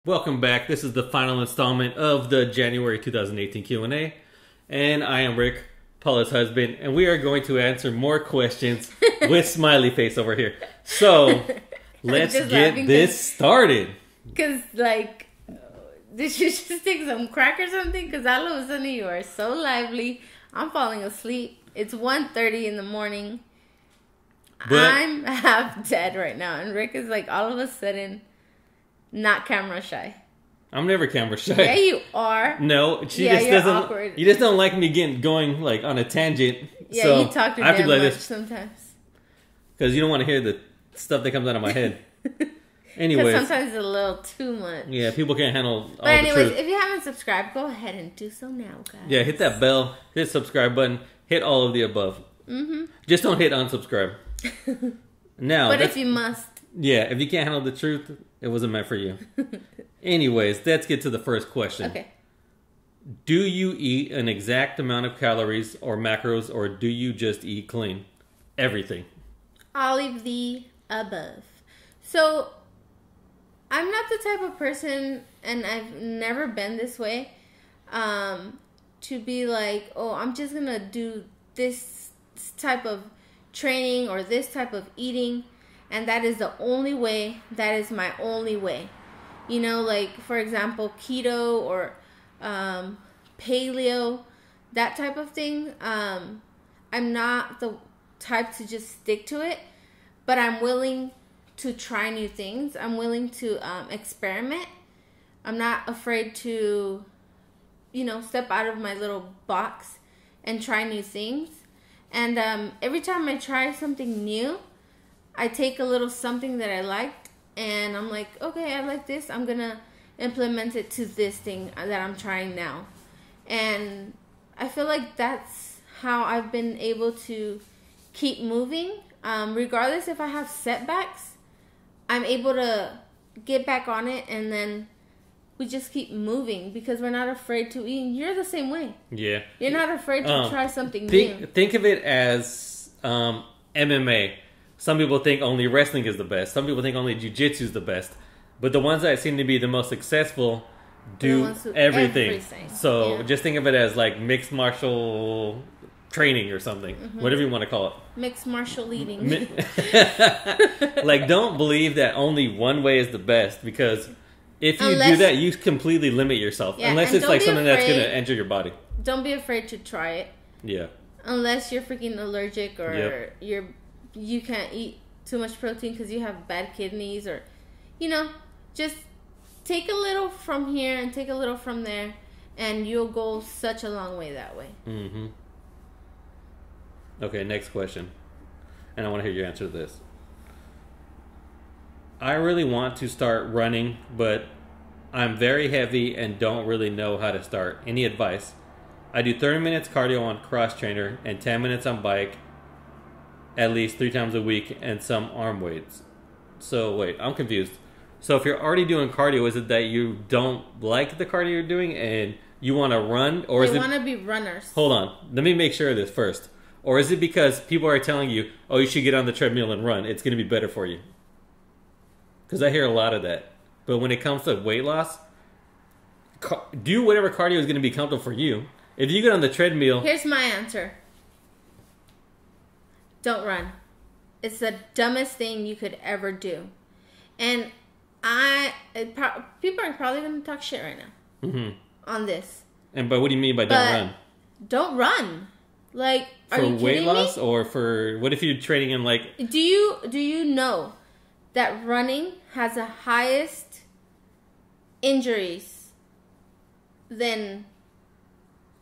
Welcome back. This is the final installment of the January 2018 Q&A. And I am Rick, Paula's husband, and we are going to answer more questions with smiley face over here. So, let's get this started. Because, like, did you just take some crack or something? Because all of a sudden you are so lively. I'm falling asleep. It's 1:30 in the morning. But I'm half dead right now. And Rick is, like, all of a sudden not camera shy. I'm never camera shy. Yeah, you are. No, she just doesn't. Awkward. You just don't like me going like on a tangent. Yeah, so you talk to damn much sometimes. Because you don't want to hear the stuff that comes out of my head. Anyways, sometimes it's a little too much. Yeah, people can't handle all But anyways, the truth. if you haven't subscribed, go ahead and do so now, guys. Yeah, hit that bell, hit subscribe button, hit all of the above. Just don't hit unsubscribe. Now, but if you must. Yeah, if you can't handle the truth, it wasn't meant for you. Anyways, let's get to the first question. Okay. Do you eat an exact amount of calories or macros, or do you just eat clean? Everything. All of the above. So, I'm not the type of person, and I've never been this way, to be like, oh, I'm just going to do this type of training or this type of eating, and that is the only way. That is my only way. You know, like, for example, keto or paleo, that type of thing. I'm not the type to just stick to it, but I'm willing to try new things. I'm willing to experiment. I'm not afraid to, step out of my little box and try new things. And every time I try something new, I take a little something that I liked, and I'm like, okay, I like this. I'm going to implement it to this thing that I'm trying now. And I feel like that's how I've been able to keep moving. Regardless if I have setbacks, I'm able to get back on it, and then we just keep moving because we're not afraid to eat. You're the same way. Yeah. You're not afraid to try something new. Think of it as MMA. Some people think only wrestling is the best. Some people think only jiu-jitsu is the best. But the ones that seem to be the most successful do everything. So just think of it as like mixed martial training or something. Whatever you want to call it. Mixed martial eating. Like, don't believe that only one way is the best, because if you do that, you completely limit yourself. Yeah, unless it's like something that's going to enter your body. Don't be afraid to try it. Yeah. Unless you're freaking allergic or you can't eat too much protein because you have bad kidneys, or, just take a little from here and take a little from there, and you'll go such a long way that way. Okay, next question. And I want to hear your answer to this. I really want to start running, but I'm very heavy and don't really know how to start. Any advice? I do 30 minutes cardio on cross trainer and 10 minutes on bike at least 3 times a week, and some arm weights. So wait, I'm confused. So if you're already doing cardio, is it that you don't like the cardio you're doing and you want to run? Or you want to be runners. Hold on. Let me make sure of this first. Or is it because people are telling you, oh, you should get on the treadmill and run. It's going to be better for you. Because I hear a lot of that. But when it comes to weight loss, do whatever cardio is going to be comfortable for you. If you get on the treadmill... Here's my answer. Don't run. It's the dumbest thing you could ever do. And people are probably going to talk shit right now on this. But what do you mean by don't run? Don't run. Like, are you kidding me? For weight loss, or for... What if you're training in, like... Do you know that running has the highest injuries than...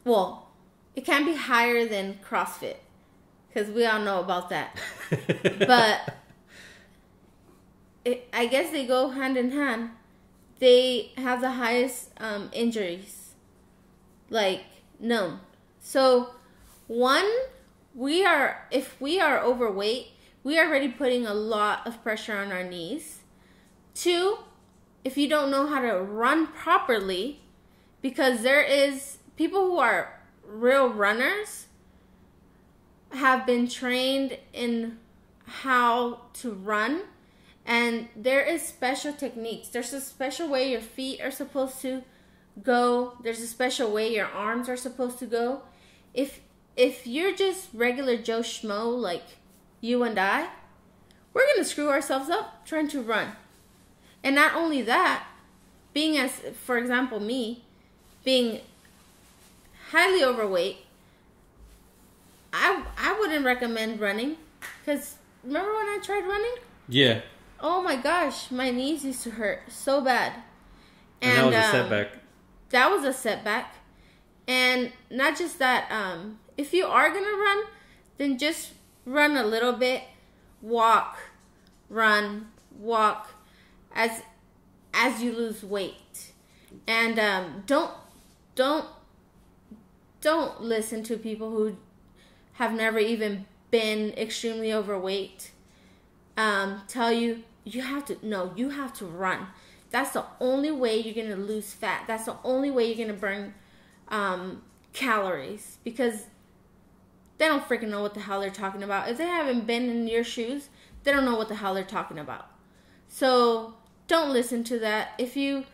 Well, it can be higher than CrossFit, because we all know about that. But I guess they go hand in hand. They have the highest injuries, like, known. So, one, if we are overweight, we are already putting a lot of pressure on our knees. Two, if you don't know how to run properly, because there is people who are real runners have been trained in how to run And there is special techniques. There's a special way your feet are supposed to go. There's a special way your arms are supposed to go. If you're just regular Joe Schmo like you and I, we're going to screw ourselves up trying to run. And not only that, being as, for example, me, being highly overweight, I wouldn't recommend running. Because remember when I tried running? Yeah. Oh my gosh, my knees used to hurt so bad. And that was a setback. That was a setback. And not just that, if you are going to run, then just run a little bit, walk, run, walk, as you lose weight. And don't listen to people who have never even been extremely overweight tell you have to run. That's the only way you're going to lose fat. That's the only way you're going to burn calories, because they don't freaking know what the hell they're talking about. If they haven't been in your shoes, they don't know what the hell they're talking about. So don't listen to that. If you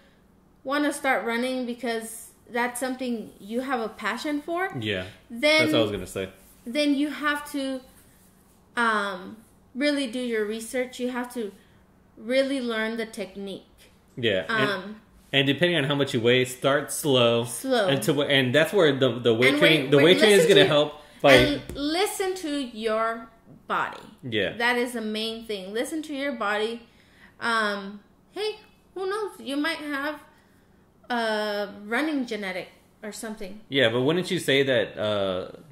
want to start running because that's something you have a passion for, yeah, then that's what I was going to say. Then you have to really do your research. You have to really learn the technique. Yeah. And depending on how much you weigh, start slow. And that's where the weight training is going to help. And listen to your body. Yeah. That is the main thing. Listen to your body. Hey, who knows? You might have a running genetic or something. Yeah, but wouldn't you say that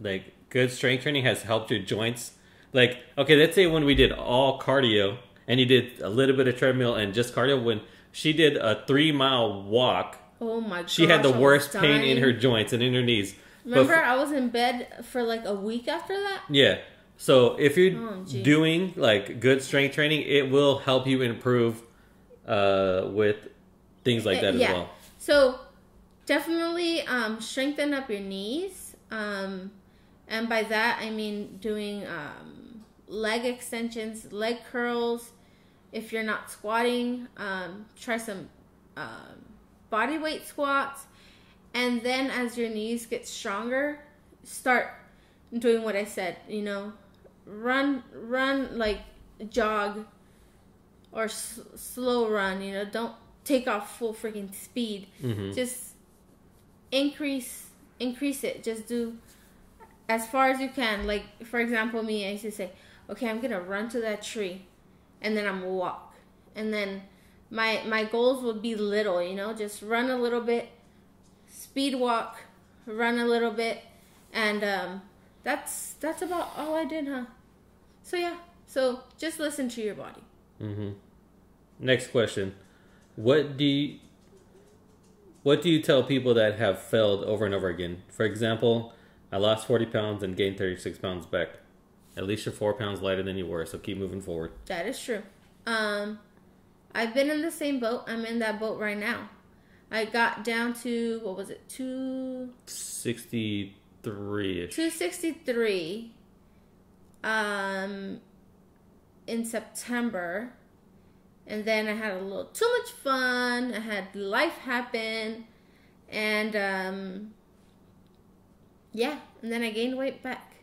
like good strength training has helped your joints? Like, okay, let's say when we did all cardio and you did a little bit of treadmill and just cardio, when she did a 3-mile walk, oh my gosh, she had the worst pain in her joints and in her knees. Remember, I was in bed for like a week after that? Yeah. So if you're doing like good strength training, it will help you improve with things like that as well. So definitely strengthen up your knees. And by that, I mean doing leg extensions, leg curls. If you're not squatting, try some body weight squats. And then as your knees get stronger, start doing what I said, run, like jog or slow run, don't take off full freaking speed. Mm-hmm. Just increase it. Just do as far as you can. Like, for example, me, I used to say, okay, I'm going to run to that tree and then I'm going to walk. And then my goals would be little, just run a little bit, speed walk, run a little bit, and that's about all I did, huh? So yeah, so just listen to your body. Mm-hmm. Next question: What do you tell people that have failed over and over again? For example, I lost 40 pounds and gained 36 pounds back. At least you're 4 pounds lighter than you were, so keep moving forward. That is true. I've been in the same boat. I'm in that boat right now. I got down to, 263-ish. 263 in September. And then I had a little too much fun. I had life happen. And and then I gained weight back.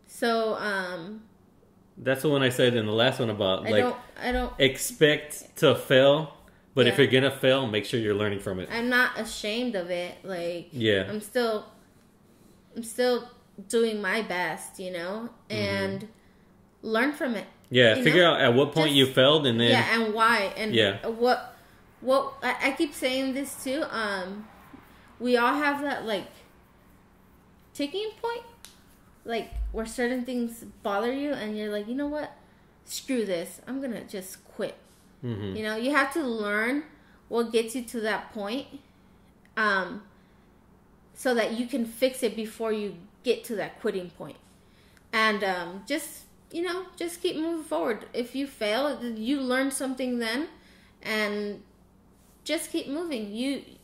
So that's the one I said in the last one about I don't expect to fail. But if you're gonna fail, make sure you're learning from it. I'm not ashamed of it. Like, I'm still doing my best, and learn from it. Yeah, figure out at what point you failed, and then and why, and what. I keep saying this too. We all have that like tipping point, like where certain things bother you, and you're like, you know what? Screw this. I'm gonna just quit. Mm-hmm. You have to learn what gets you to that point, so that you can fix it before you get to that quitting point. And just keep moving forward. If you fail, you learn something then, and just keep moving.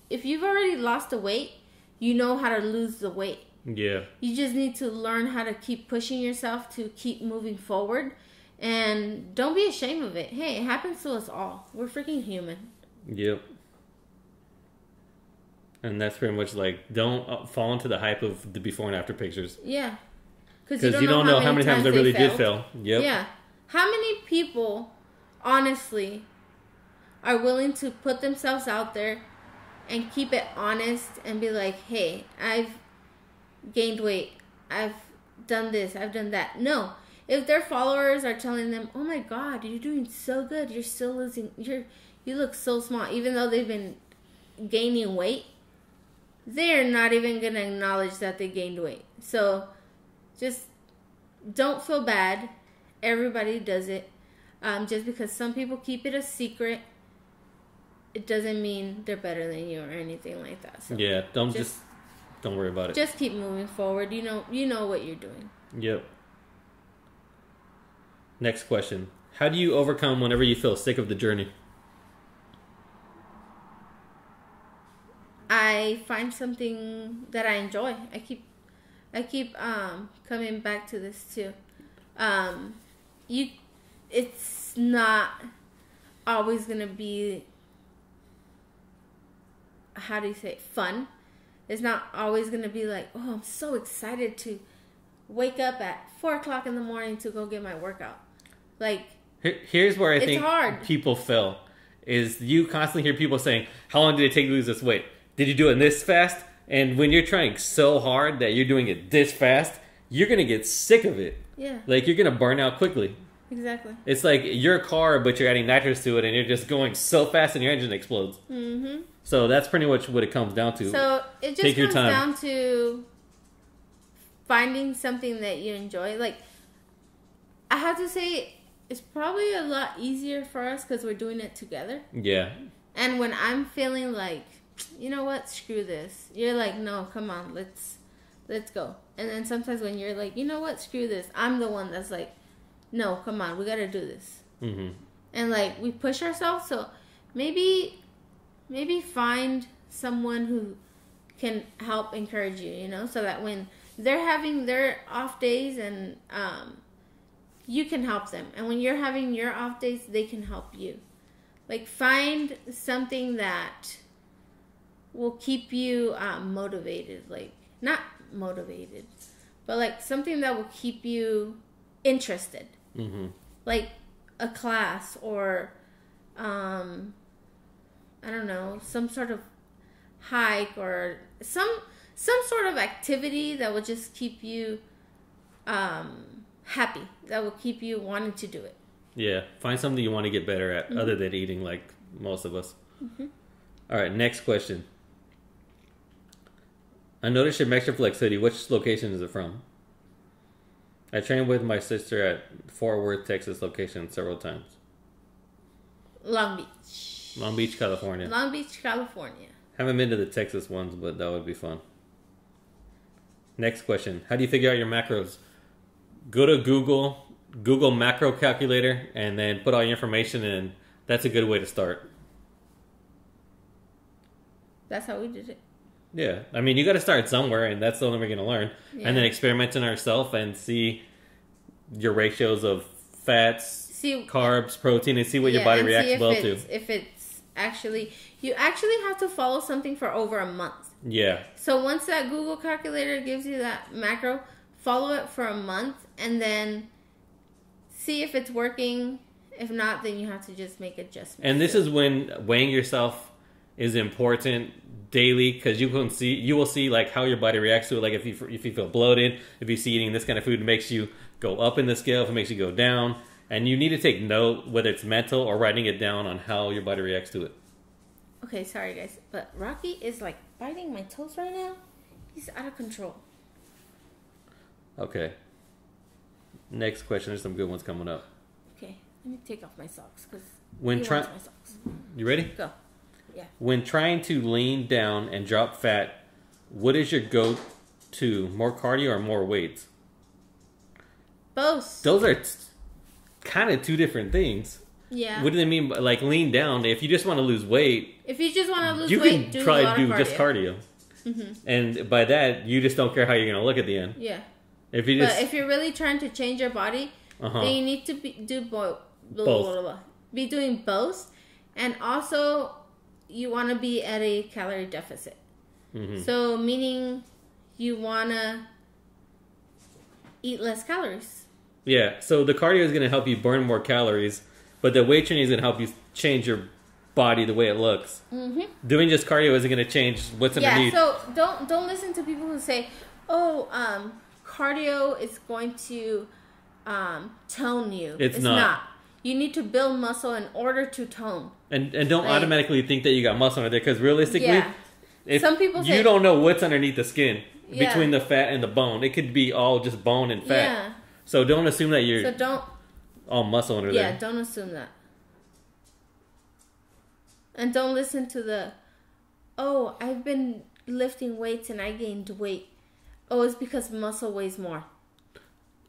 If you've already lost the weight, you know how to lose the weight. Yeah. You just need to learn how to keep pushing yourself to keep moving forward. And don't be ashamed of it. Hey, it happens to us all. We're freaking human. Yep. And that's pretty much like, don't fall into the hype of the before and after pictures. Yeah. Because you don't know how many times they really did fail. Yep. Yeah. How many people, honestly, are willing to put themselves out there and keep it honest and be like, hey, I've gained weight. I've done this. I've done that. No. If their followers are telling them, oh my God, you're doing so good. You're still losing. You look so small. Even though they've been gaining weight, they're not even going to acknowledge that they gained weight. So just don't feel bad. Everybody does it. Just because some people keep it a secret, it doesn't mean they're better than you or anything like that. So yeah, don't worry about it. Just keep moving forward. You know what you're doing. Yep. Next question. How do you overcome whenever you feel sick of the journey? I find something that I enjoy. I keep coming back to this too. It's not always gonna be, how do you say it, fun. It's not always gonna be like, oh, I'm so excited to wake up at 4 o'clock in the morning to go get my workout. Like, here's where I think hard. People fail. Is you constantly hear people saying, how long did it take to lose this weight? Did you do it this fast? And when you're trying so hard that you're doing it this fast, you're going to get sick of it. Yeah. Like, you're going to burn out quickly. Exactly. It's like your car, but you're adding nitrous to it, and you're just going so fast and your engine explodes. Mm-hmm. So that's pretty much what it comes down to. So it just comes down to finding something that you enjoy. Like, I have to say, it's probably a lot easier for us because we're doing it together. Yeah. And when I'm feeling like, you know what, screw this, you're like, no, come on, let's go. And then sometimes when you're like, you know what, screw this, I'm the one that's like, no, come on, we gotta do this. Mm-hmm. And like, we push ourselves. So maybe find someone who can help encourage you, so that when they're having their off days and you can help them, and when you're having your off days, they can help you. Like, find something that will keep you motivated. Like, not motivated, but like something that will keep you interested. Mm-hmm. Like a class or I don't know, some sort of hike or some sort of activity that will just keep you happy, that will keep you wanting to do it. Yeah, find something you want to get better at, other than eating, like most of us. Mm-hmm. All right, next question. I noticed your extra flexibility. Which location is it from? I trained with my sister at Fort Worth, Texas location several times. Long Beach. Long Beach, California. Long Beach, California. Haven't been to the Texas ones, but that would be fun. Next question. How do you figure out your macros? Go to Google macro calculator, and then put all your information in. That's a good way to start. That's how we did it. Yeah. I mean, you got to start somewhere, and that's the only way we're going to learn. Yeah. And then experiment on ourselves and see your ratios of fats, carbs, protein, and see what your body reacts well to. If it's actually... You actually have to follow something for over a month. Yeah. So once that Google calculator gives you that macro, follow it for a month, and then see if it's working. If not, then you have to just make adjustments. And this is when weighing yourself is important daily, because you will see like how your body reacts to it. Like if you feel bloated, if you see eating this kind of food makes you go up in the scale, if it makes you go down, and you need to take note, whether it's mental or writing it down, on how your body reacts to it. Okay, sorry guys, but Rocky is like biting my toes right now. He's out of control. Okay. Next question. There's some good ones coming up. Okay, let me take off my socks because You ready? Go. Yeah. When trying to lean down and drop fat, what is your go-to? More cardio or more weights? Both. Those are kind of two different things. Yeah. What do they mean by, like, lean down? If you just want to lose weight, you can do just cardio. Mm-hmm. And by that, you just don't care how you're going to look at the end. Yeah. But if you're really trying to change your body, then you need to be doing both, and also you want to be at a calorie deficit. So meaning you want to eat less calories. Yeah, so the cardio is going to help you burn more calories, but the weight training is going to help you change your body the way it looks. Doing just cardio isn't going to change what's underneath. Yeah, so don't listen to people who say, cardio is going to tone you. It's not. You need to build muscle in order to tone. And don't automatically think that you got muscle under there, because realistically, some people say, you don't know what's underneath the skin between the fat and the bone. It could be all just bone and fat. Yeah. So don't assume that you're all muscle under there. Yeah, don't assume that. And don't listen to I've been lifting weights and I gained weight. Oh, it's because muscle weighs more.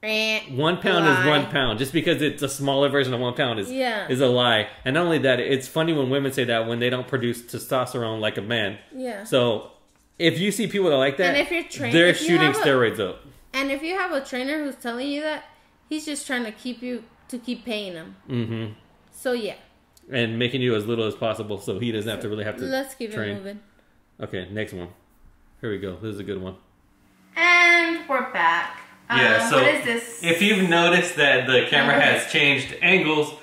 1 pound is 1 pound. Just because it's a smaller version of 1 pound is a lie. And not only that, it's funny when women say that when they don't produce testosterone like a man. Yeah. So if you see people that are like that, and if you're they're shooting steroids up. And if you have a trainer who's telling you that, he's just trying to keep paying him. So yeah. And making you as little as possible so he doesn't have to Let's keep train. It moving. Okay, next one. Here we go. This is a good one. And we're back. So what is this? If you've noticed that the camera has changed angles,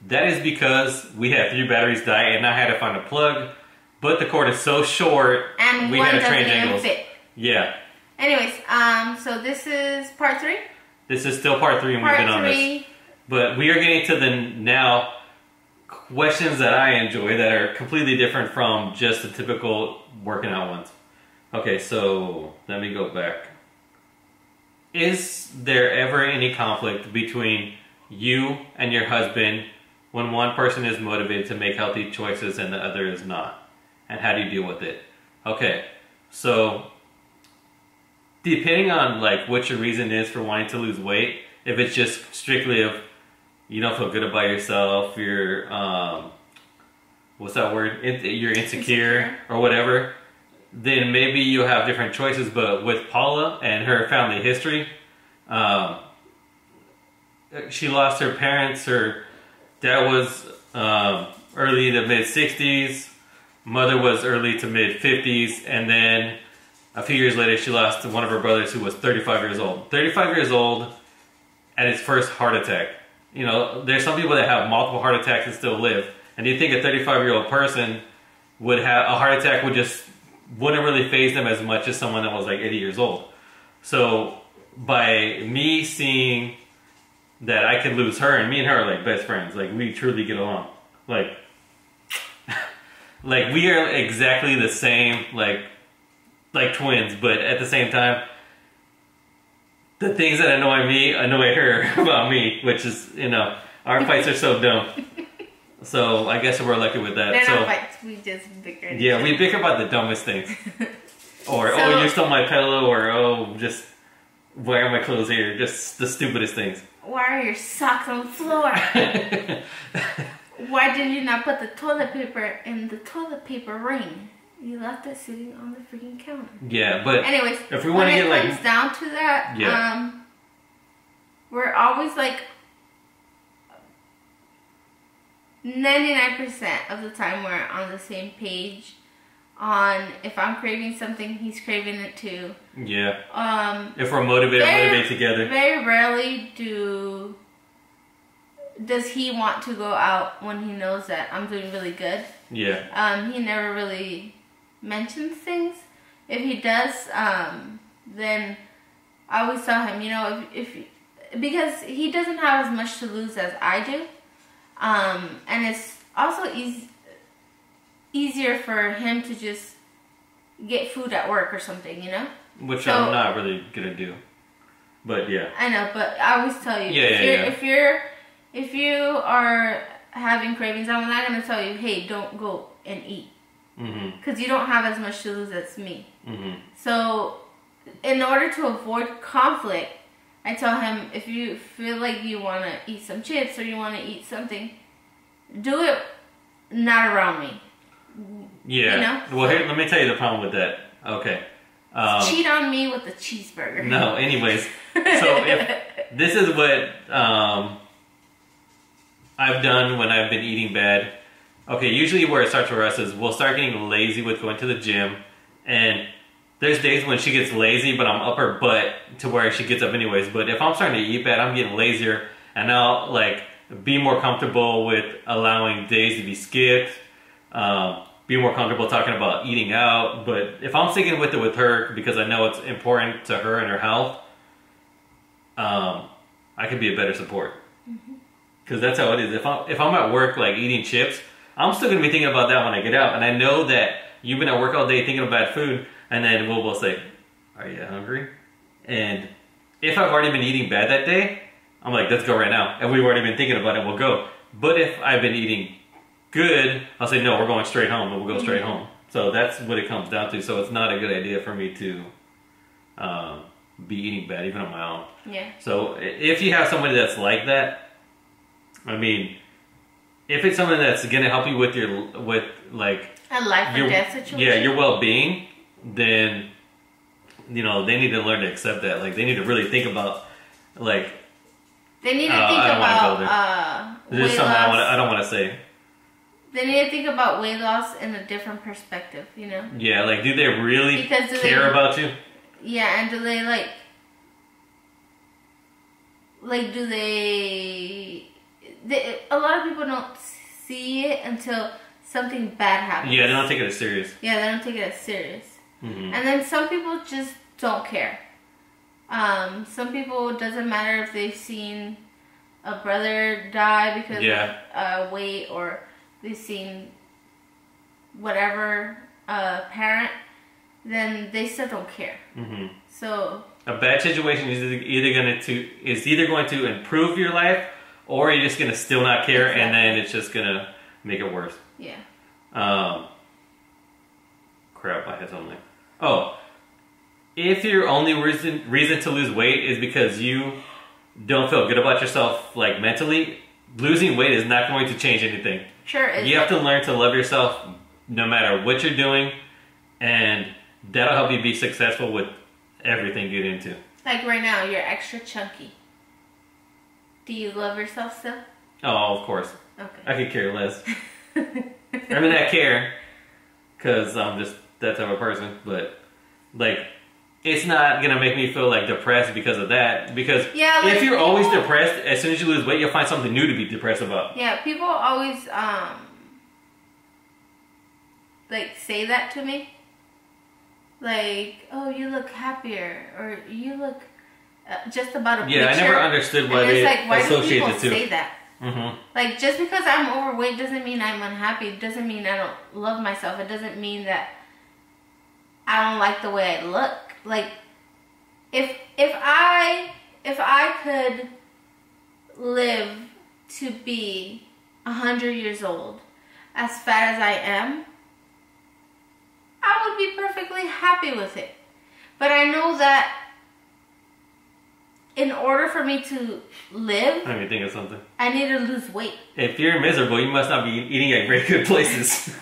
that is because we had 3 batteries die and I had to find a plug, but the cord is so short and we had to change angles. Fit. Yeah. Anyways, so this is part 3? This is still part 3 and we've been on this. But we are getting to the now questions that I enjoy that are completely different from just the typical working out ones. Okay, so let me go back. Is there ever any conflict between you and your husband when one person is motivated to make healthy choices and the other is not? And how do you deal with it? Okay, so depending on like what your reason is for wanting to lose weight, if it's just strictly of you don't feel good about yourself, you're what's that word? You're insecure or whatever, then maybe you have different choices. But with Paula and her family history, she lost her parents. Her dad was early to mid 60s, mother was early to mid 50s, and then a few years later she lost one of her brothers who was 35 years old. 35 years old at his first heart attack. You know, there's some people that have multiple heart attacks and still live. And you think a 35-year-old person would have a heart attack wouldn't really faze them as much as someone that was like 80 years old. So by me seeing that I could lose her, and me and her are like best friends, like we truly get along. Like we are exactly the same, like twins, but at the same time, the things that annoy me annoy her about me, which is, our fights are so dumb. So I guess we're lucky with that. They're not fights, we just bicker. Yeah, we bicker about the dumbest things. Or, you stole my pillow, or, just why are my clothes here? Just the stupidest things. Why are your socks on the floor? Why did you not put the toilet paper in the toilet paper ring? You left it sitting on the freaking counter. Yeah, but anyways, if we want to get when it comes down to that, we're always like 99% of the time we're on the same page. On if I'm craving something, he's craving it too. Yeah. If we're motivate together. Very rarely does he want to go out when he knows that I'm doing really good. Yeah. He never really mentions things. If he does, then I always tell him, if because he doesn't have as much to lose as I do, and it's also easier for him to just get food at work or something, Which I'm not really gonna do, but yeah. I know, but I always tell you, if you are having cravings, I'm not gonna tell you, hey, don't go and eat. Because you don't have as much to lose as me. So, in order to avoid conflict, I tell him, if you feel like you want to eat some chips or you want to eat something, do it not around me. Yeah. Well, here, let me tell you the problem with that. Okay. Cheat on me with the cheeseburger. No, anyways. So, This is what I've done when I've been eating bad. Okay, usually where it starts for us is we'll start getting lazy with going to the gym, and there's days when she gets lazy, but I'm up her butt to where she gets up anyways. But if I'm starting to eat bad, I'm getting lazier, and I'll like be more comfortable with allowing days to be skipped. Be more comfortable talking about eating out. But if I'm sticking with it with her because I know it's important to her and her health, I can be a better support. Because that's how it is. If I'm at work like eating chips, I'm still gonna be thinking about that when I get out, and I know that you've been at work all day thinking of bad food, and then we'll both say, "Are you hungry?" And if I've already been eating bad that day, I'm like, "Let's go right now," and we've already been thinking about it. We'll go. But if I've been eating good, I'll say, "No, we're going straight home," and we'll go straight home. So that's what it comes down to. So it's not a good idea for me to be eating bad, even on my own. Yeah. So if you have somebody that's like that, I mean, if it's something that's gonna help you with like a life or death situation. Yeah, your well-being, then they need to learn to accept that. Like they need to really think about like. They need to think about There's weight something loss. I don't want to say. They need to think about weight loss in a different perspective. Yeah, like do they really care about you? Yeah, and do they do they? A lot of people don't see it until something bad happens. Yeah, they don't take it as serious. Yeah, they don't take it as serious. And then some people just don't care. Some people, it doesn't matter if they've seen a brother die because of weight, or they've seen whatever parent, then they still don't care. So a bad situation is either going to improve your life, or you're just gonna still not care, and then it's just gonna make it worse. Yeah. Crap! I had something. Oh, if your only reason to lose weight is because you don't feel good about yourself, like mentally, losing weight is not going to change anything. Sure. You have to learn to love yourself no matter what you're doing, and that'll help you be successful with everything you get into. Like right now, you're extra chunky. Do you love yourself still? Oh, of course. Okay. I could care less. I mean, I care because I'm just that type of person, but like, it's not gonna make me feel like depressed because of that. Because if you're always depressed, as soon as you lose weight, you'll find something new to be depressed about. Yeah, people always like say that to me. Like, oh, you look happier, or you look just about a picture. Yeah, I never understood why they associate the two. Why do people say that? Like, just because I'm overweight doesn't mean I'm unhappy. It doesn't mean I don't love myself. It doesn't mean that I don't like the way I look. Like, if I could live to be 100 years old as fat as I am, I would be perfectly happy with it. But I know that in order for me to live, Let me think of something. I need to lose weight. If you're miserable, you must not be eating at very good places.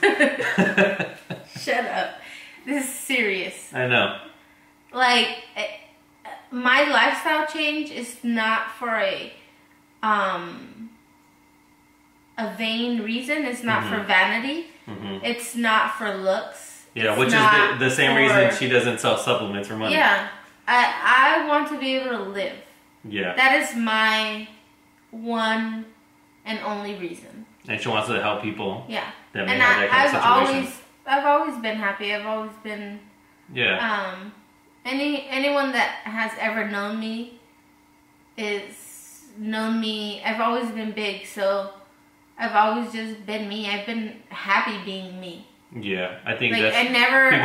Shut up. This is serious. I know. Like, my lifestyle change is not for a vain reason. It's not for vanity. It's not for looks. Yeah, which is the same reason she doesn't sell supplements for money. Yeah. I want to be able to live. Yeah. That is my one and only reason. And she wants to help people. Yeah. That may have that kind of situation. I've always been happy. I've always been. Yeah. Anyone that has ever known me I've always been big, so I've always just been me. I've been happy being me. Yeah, I think like, that's people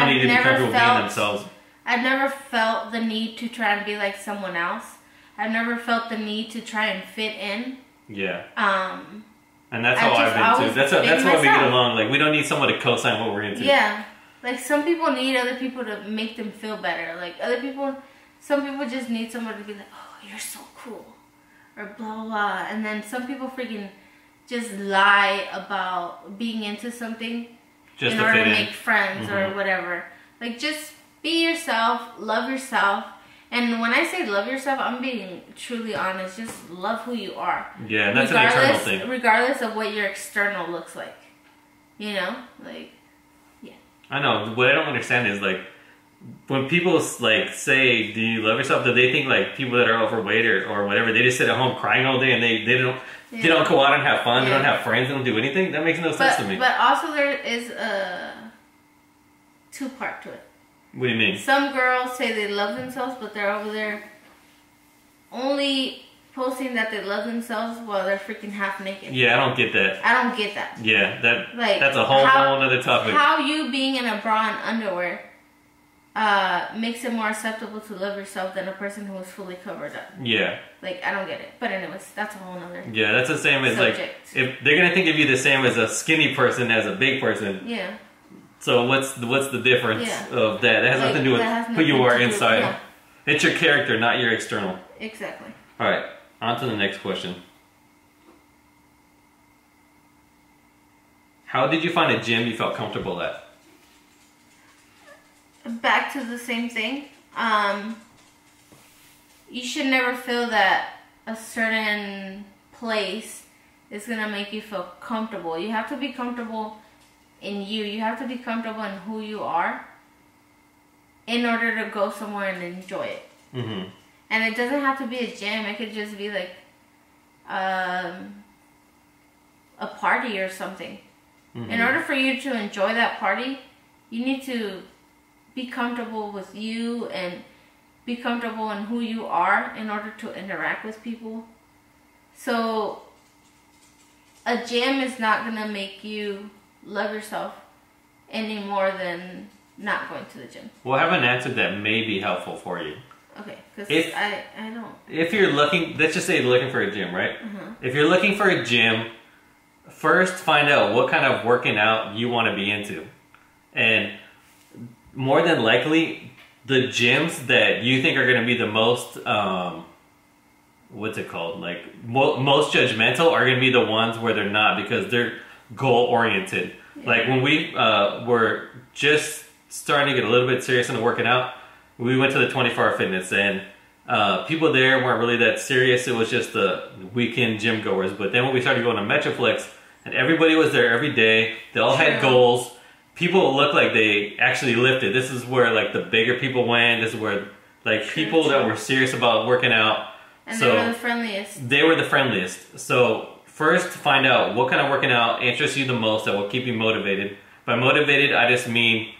need to be comfortable being themselves. I've never felt the need to try and be like someone else. I've never felt the need to try and fit in. Yeah. And that's how I've been too. That's why we get along. Like, we don't need someone to co-sign what we're into. Yeah. Like, some people need other people to make them feel better. Like, some people just need someone to be like, oh, you're so cool. Or blah, blah, blah. And then some people freaking just lie about being into something in order to make friends or whatever. Like, just be yourself, love yourself, And when I say love yourself, I'm being truly honest. Just love who you are. Yeah, and that's an internal thing. Regardless of what your external looks like. You know? Like, yeah. I know. What I don't understand is, like, when people, like, say, do you love yourself, do they think, like, people that are overweight or whatever, they just sit at home crying all day and they don't go out and have fun, they don't have friends, they don't do anything? That makes no sense to me. But also there is a two-part to it. What do you mean? Some girls say they love themselves, but they're over there only posting that they love themselves while they're freaking half naked. Yeah, I don't get that. I don't get that. Yeah, that's a whole other topic. How you being in a bra and underwear makes it more acceptable to love yourself than a person who is fully covered up. Yeah. Like, I don't get it. But anyways, that's a whole nother Yeah, that's the same as subject. Like, if they're going to think of you the same as a skinny person as a big person. Yeah. So what's the difference of that? It has nothing to do with who you are inside. Yeah. It's your character, not your external. Exactly. Alright, on to the next question. How did you find a gym you felt comfortable at? Back to the same thing. You should never feel that a certain place is going to make you feel comfortable. You have to be comfortable in you. You have to be comfortable in who you are in order to go somewhere and enjoy it. Mm-hmm. And it doesn't have to be a gym. It could just be like a party or something. Mm-hmm. In order for you to enjoy that party, you need to be comfortable with you and be comfortable in who you are in order to interact with people. So a gym is not going to make you love yourself any more than not going to the gym. Well, I have an answer that may be helpful for you. Okay, because I don't... If you're looking, let's just say you're looking for a gym, right? Uh-huh. If you're looking for a gym, first find out what kind of working out you want to be into. And more than likely, the gyms that you think are going to be the most, what's it called? Like, most judgmental are going to be the ones where they're not, because they're goal-oriented. Yeah. Like, when we were just starting to get a little bit serious into working out, we went to the 24-hour fitness, and people there weren't really that serious. It was just the weekend gym goers. But then when we started going to Metroplex, and everybody was there every day, they all had goals. People looked like they actually lifted. This is where, like, the bigger people went. This is where, like, people that were serious about working out. And they were the friendliest. They were the friendliest. So first, find out what kind of working out interests you the most that will keep you motivated. By motivated, I just mean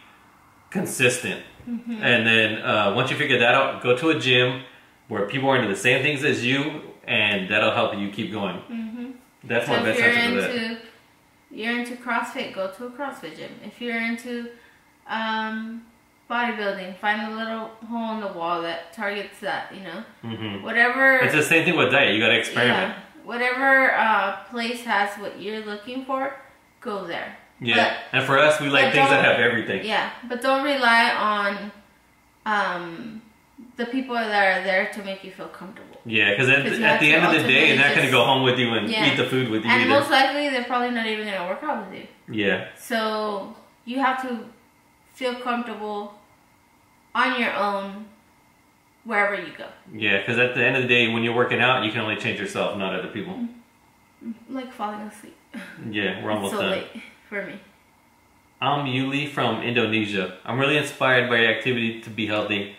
consistent. Mm-hmm. And then once you figure that out, go to a gym where people are into the same things as you, and that'll help you keep going. Mm-hmm. That's my best answer to that. You're into CrossFit, go to a CrossFit gym. If you're into bodybuilding, find a little hole in the wall that targets that, you know. Mm-hmm. Whatever. It's the same thing with diet. You got to experiment. Yeah, whatever place has what you're looking for, go there. Yeah, but, and for us, we like things that have everything. Yeah, but don't rely on the people that are there to make you feel comfortable. Yeah, because at the end of the day, they're not going to go home with you and eat the food with you and either. Most likely, they're probably not even going to work out with you. Yeah. So you have to feel comfortable on your own wherever you go. Yeah, because at the end of the day, when you're working out, you can only change yourself, not other people. Like falling asleep. Yeah, we're almost done. Late for me. I'm Yuli from Indonesia. I'm really inspired by your activity to be healthy.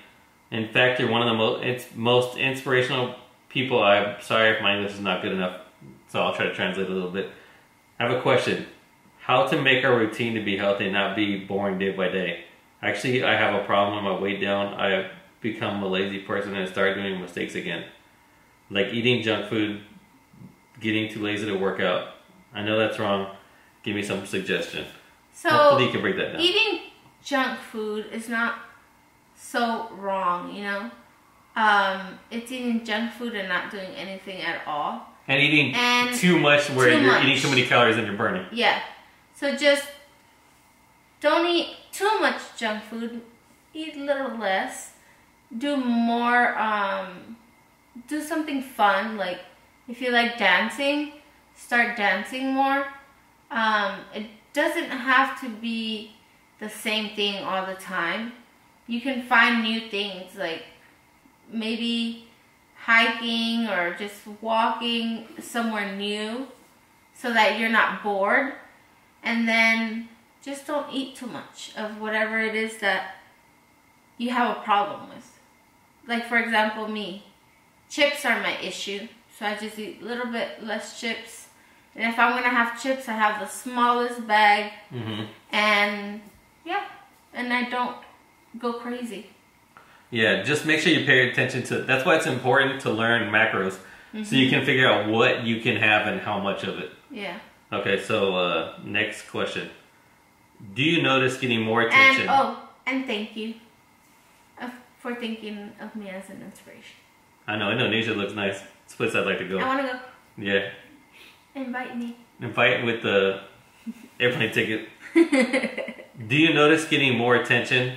In fact, you're one of the most inspirational people. I'm sorry if my English is not good enough, so I'll try to translate a little bit. I have a question. How to make our routine to be healthy and not be boring day by day? Actually, I have a problem with my weight down. I have become a lazy person and started doing mistakes again. Like eating junk food, getting too lazy to work out. I know that's wrong. Give me some suggestion. So, hopefully you can break that down. Eating junk food is not so wrong, you know. It's eating junk food and not doing anything at all. And eating too much where you're eating too many calories and you're burning. Yeah. So just don't eat too much junk food. Eat a little less. Do more, do something fun. Like if you like dancing, start dancing more. It doesn't have to be the same thing all the time. You can find new things, like maybe hiking or just walking somewhere new so that you're not bored. And then just don't eat too much of whatever it is that you have a problem with. Like, for example, me. Chips are my issue. So I just eat a little bit less chips. And if I'm going to have chips, I have the smallest bag. And, yeah. And I don't go crazy. Yeah, just make sure you pay attention to... That's why it's important to learn macros. So you can figure out what you can have and how much of it. Yeah. Okay, so next question. Do you notice getting more attention? And thank you for thinking of me as an inspiration. I know Indonesia looks nice. It's a place I'd like to go. I want to go. Yeah. Invite me. Invite with the airplane ticket. Do you notice getting more attention?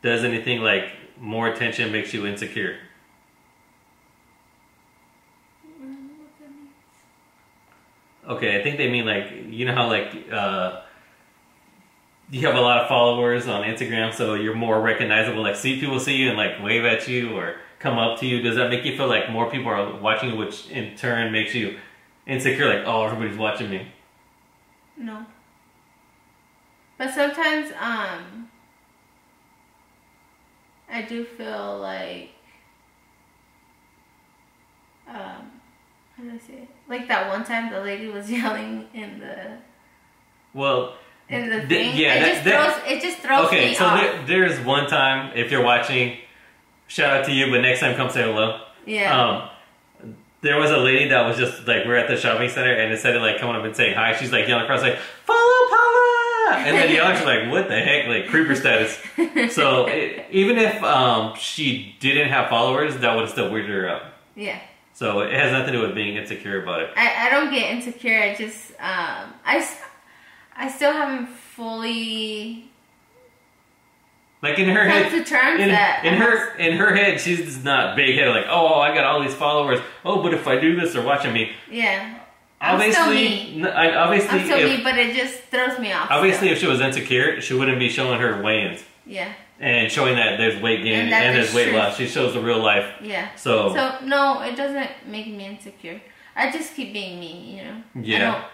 Does anything like more attention makes you insecure? Okay, I think they mean like, you know how like you have a lot of followers on Instagram, so you're more recognizable. Like, people see you and like wave at you or come up to you. Does that make you feel like more people are watching you, which in turn makes you insecure? Like, oh, everybody's watching me. No. But sometimes I do feel like how do I say it? Like that one time the lady was yelling in the thing. Yeah, it just throws okay, me so off. There's one time, if you're watching, shout out to you, but next time come say hello. Yeah. There was a lady that was just like, we're at the shopping center, and instead of like coming up and saying hi, she's like yelling across like, follow Paula! And then the other's like, what the heck? Like, creeper status. So even if she didn't have followers, that would have still weirded her out. Yeah. So it has nothing to do with being insecure about it. I don't get insecure. I just I still haven't fully like in her come head. to terms in her head, she's not big headed like, oh, I got all these followers. Oh, but if I do this, they're watching me. Yeah. Obviously, I'm still me, but it just throws me off. Obviously, if she was insecure, she wouldn't be showing her weigh-ins. Yeah. And showing that there's weight gain and there's weight loss. She shows the real life. Yeah. So no, it doesn't make me insecure. I just keep being me, you know. Yeah.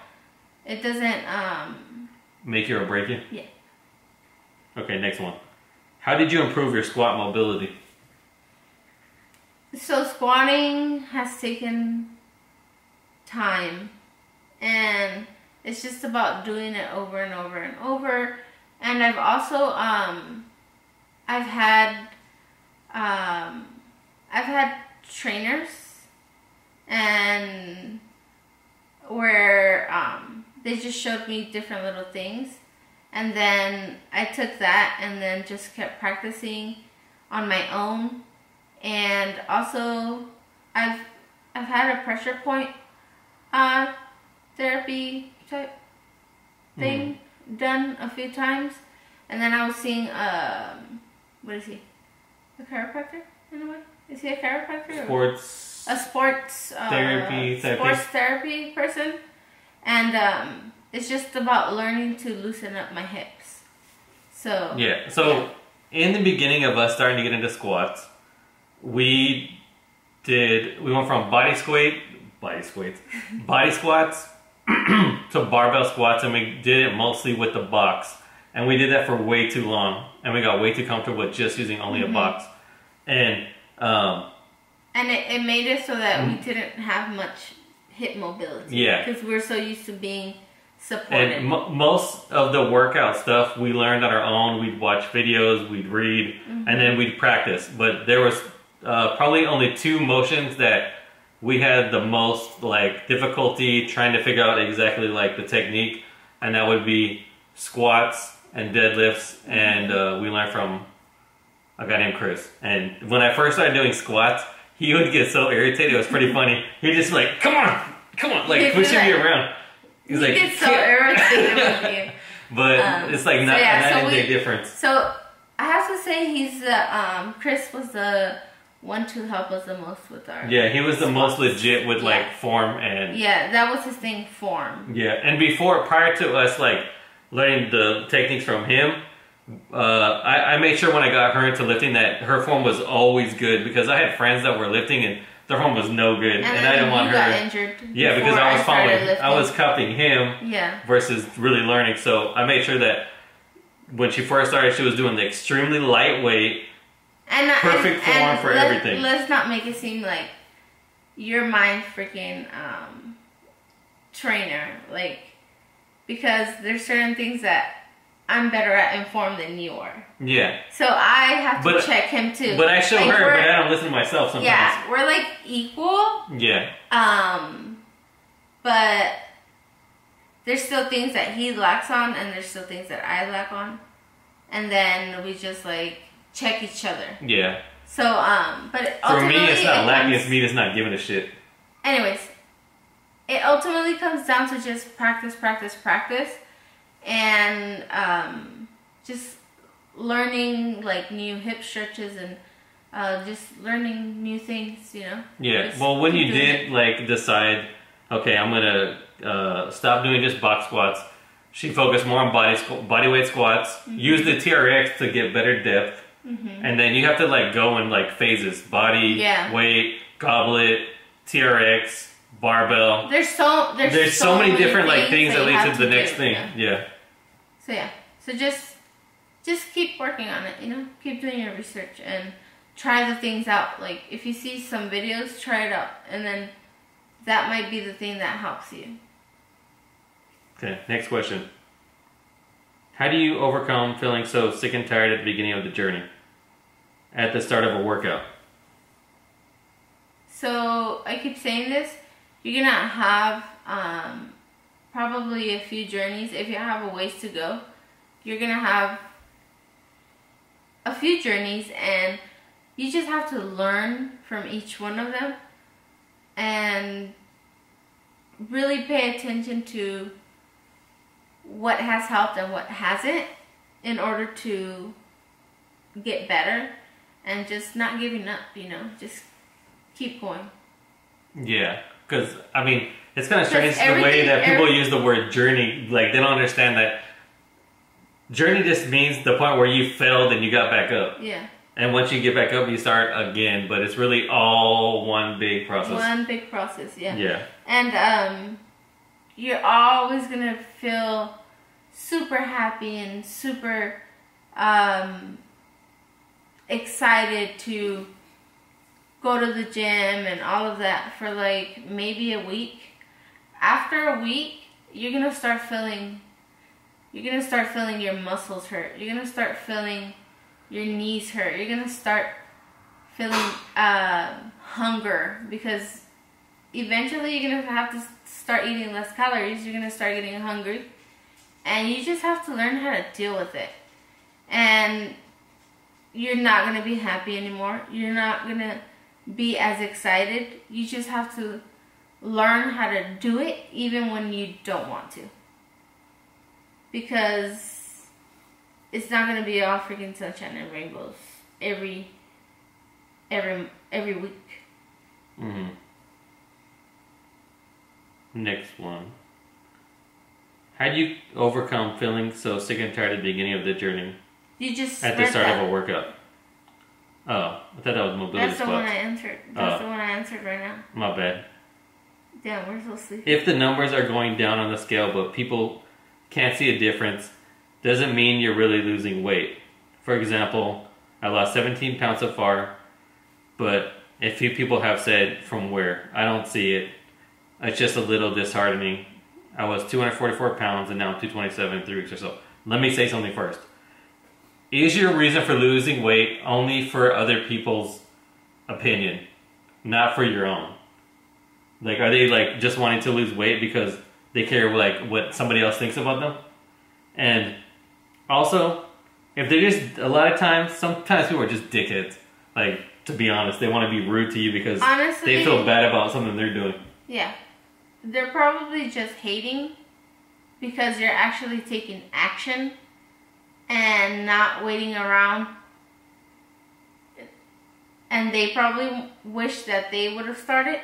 It doesn't make you or break you? Yeah. Okay, next one. How did you improve your squat mobility? So squatting has taken time, and it's just about doing it over and over and over. And I've also I've had trainers and where they just showed me different little things, and then I took that and then just kept practicing on my own. And also I've had a pressure point therapy type thing done a few times, and then I was seeing what is he? A chiropractor in a way? Is he a chiropractor? Sports therapy person, and it's just about learning to loosen up my hips. So in the beginning of us starting to get into squats, we went from body squats to barbell squats, and we did it mostly with the box. And we did that for way too long, and we got way too comfortable with just using only a box. And it made it so that we didn't have much hip mobility. Yeah. Because we're so used to being supported. And most of the workout stuff we learned on our own. We'd watch videos, we'd read, and then we'd practice. But there was probably only two motions that we had the most like difficulty trying to figure out exactly like the technique, and that would be squats and deadlifts, and we learned from a guy named Chris. And when I first started doing squats, he would get so irritated. It was pretty funny. He'd just like, come on, like pushing me around. He's like, gets so irritated with you. But it's like not a big difference. So I have to say he's Chris was the one to help us the most with our he was the most legit with like form and that was his thing, form. And prior to us like learning the techniques from him, I made sure when I got her into lifting that her form was always good, because I had friends that were lifting and their form was no good, and I didn't want her. Got injured. Yeah, because I was cupping him. Yeah. Versus really learning, so I made sure that when she first started, she was doing the extremely lightweight, perfect form for everything. Let's not make it seem like you're my freaking trainer, like, because there's certain things that I'm better at in form than you are. Yeah. So I have to check him too. But I show her, but I don't listen to myself sometimes. Yeah, we're like equal. Yeah. But there's still things that he lacks on, and there's still things that I lack on, and then we just like check each other. Yeah. So but for me, it's not lacking. It's me just not giving a shit. Anyways, it ultimately comes down to just practice, practice, practice. And just learning like new hip stretches and just learning new things, you know. Yeah. Just well, when you did like decide, okay, I'm gonna stop doing just box squats. She focused more on body weight squats. Mm-hmm. Use the TRX to get better depth, and then you have to like go in like phases: body, weight, goblet, TRX, barbell. There's so many different like things that lead to the next thing. Yeah. So yeah, so just keep working on it, you know, keep doing your research and try the things out. Like if you see some videos, try it out, and then that might be the thing that helps you. Okay, next question. How do you overcome feeling so sick and tired at the beginning of the journey, at the start of a workout? So I keep saying this, you're gonna have probably a few journeys. If you have a ways to go, you're gonna have a few journeys, and you just have to learn from each one of them and really pay attention to what has helped and what hasn't in order to get better, and just not giving up, you know, just keep going. Yeah, because I mean, it's kind of strange the way that people use the word journey. Like, they don't understand that journey just means the point where you failed and you got back up. Yeah. And once you get back up, you start again. But it's really all one big process. One big process, yeah. Yeah. And you're always going to feel super happy and super excited to go to the gym and all of that for like maybe a week. After a week, you're gonna start feeling your muscles hurt. You're gonna start feeling your knees hurt. You're gonna start feeling hunger, because eventually you're gonna have to start eating less calories. You're gonna start getting hungry, and you just have to learn how to deal with it. And you're not gonna be happy anymore. You're not gonna be as excited. You just have to learn how to do it even when you don't want to, because it's not going to be all freaking sunshine and rainbows every week. Mm-hmm. Next one. How do you overcome feeling so sick and tired at the beginning of the journey? You just at the start of a workout. Oh, I thought that was mobility That's squats. The one I answered. That's the one I answered right now. My bad. Damn, we're so sleepy. If the numbers are going down on the scale, but people can't see a difference, doesn't mean you're really losing weight. For example, I lost 17 pounds so far, but a few people have said, from where? I don't see it. It's just a little disheartening. I was 244 pounds and now I'm 227 in 3 weeks or so. Let me say something first. Is your reason for losing weight only for other people's opinion, not for your own? Like, are they like just wanting to lose weight because they care like what somebody else thinks about them? And also, if they're just, a lot of times, sometimes people are just dickheads. Like, to be honest, they want to be rude to you because honestly, they feel bad about something they're doing. Yeah. They're probably just hating because you're actually taking action and not waiting around. And they probably wish that they would have started.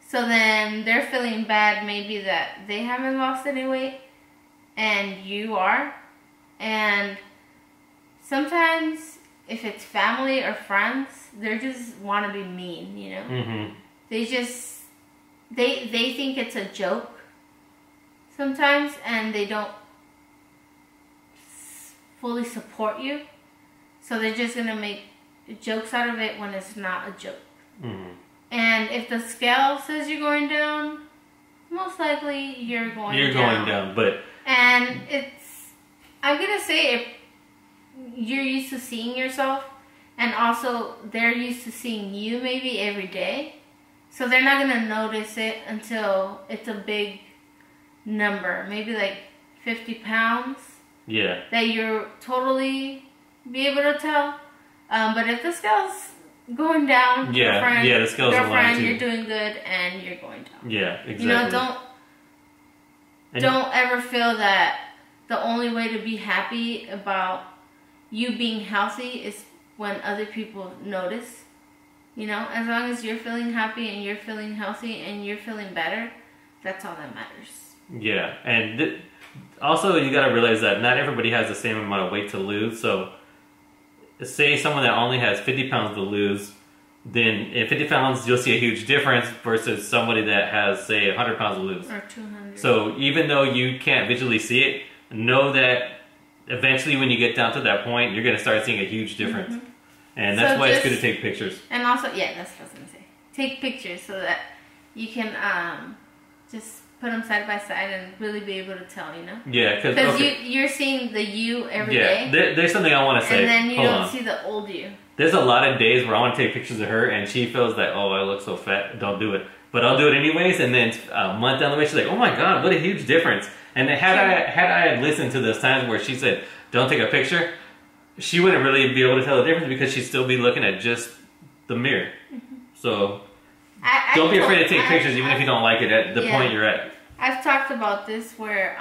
So then they're feeling bad maybe that they haven't lost any weight and you are. And sometimes if it's family or friends, they just want to be mean, you know? Mm-hmm. They just, they think it's a joke sometimes, and they don't fully support you. So they're just going to make jokes out of it when it's not a joke. Mm-hmm. And if the scale says you're going down, most likely you're going down. You're going down, but... And it's, I'm going to say if you're used to seeing yourself, and also they're used to seeing you maybe every day, so they're not going to notice it until it's a big number, maybe like 50 pounds. Yeah. That you're totally be able to tell. But if the scale's going down, the scale's girlfriend, too. you're doing good and you're going down. Yeah, exactly. You know, don't ever feel that the only way to be happy about you being healthy is when other people notice. You know, as long as you're feeling happy and you're feeling healthy and you're feeling better, that's all that matters. Yeah, and also you got to realize that not everybody has the same amount of weight to lose. So, say someone that only has 50 pounds to lose, then in 50 pounds you'll see a huge difference versus somebody that has, say, 100 pounds to lose. Or 200. So even though you can't visually see it, know that eventually when you get down to that point, you're going to start seeing a huge difference. Mm-hmm. And that's why it's good to take pictures. And also, yeah, that's what I was going to say. Take pictures so that you can just put them side by side and really be able to tell, you know? Yeah, because you're seeing the you every day. There's something I want to say. And then you don't see the old you. There's a lot of days where I want to take pictures of her and she feels that, oh, I look so fat, don't do it. But I'll do it anyways, and then a month down the way, she's like, oh my God, what a huge difference. And had I listened to those times where she said, don't take a picture, she wouldn't really be able to tell the difference because she'd still be looking at just the mirror. Mm-hmm. So don't be afraid to take pictures even if you don't like it at the point you're at. I've talked about this where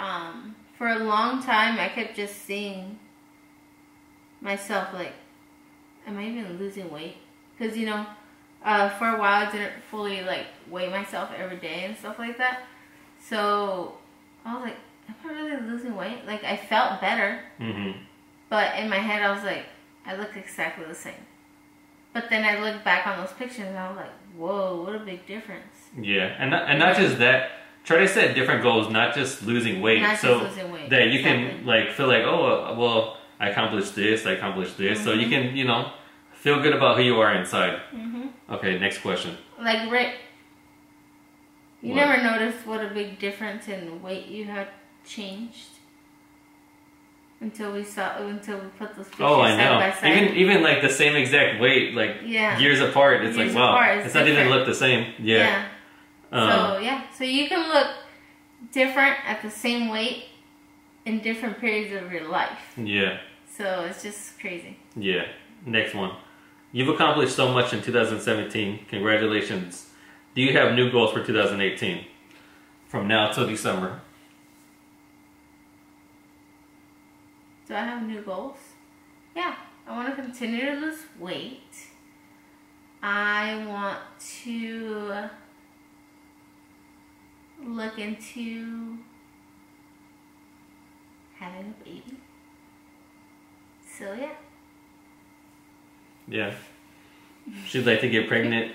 for a long time I kept just seeing myself like, am I even losing weight? Because, you know, for a while I didn't fully like weigh myself every day and stuff like that. So I was like, am I really losing weight? Like, I felt better. Mm-hmm. But in my head I was like, I look exactly the same. But then I looked back on those pictures and I was like, whoa, what a big difference. Yeah, and not just that. Try to set different goals, not just losing weight. Not so just losing weight. That you can like feel like, oh, well, I accomplished this, Mm-hmm. So you can, you know, feel good about who you are inside. Mm-hmm. Okay, next question. Like Rick, you never noticed what a big difference in weight you had changed until we put those pictures side by side. Even like the same exact weight, like years apart. It's years like wow, it's not even look the same. Yeah. So you can look different at the same weight in different periods of your life. Yeah. So it's just crazy. Yeah. Next one. You've accomplished so much in 2017. Congratulations. Do you have new goals for 2018? From now till December. Do I have new goals? Yeah. I want to continue to lose weight. I want to look into having a baby. So yeah. Yeah. She'd like to get pregnant,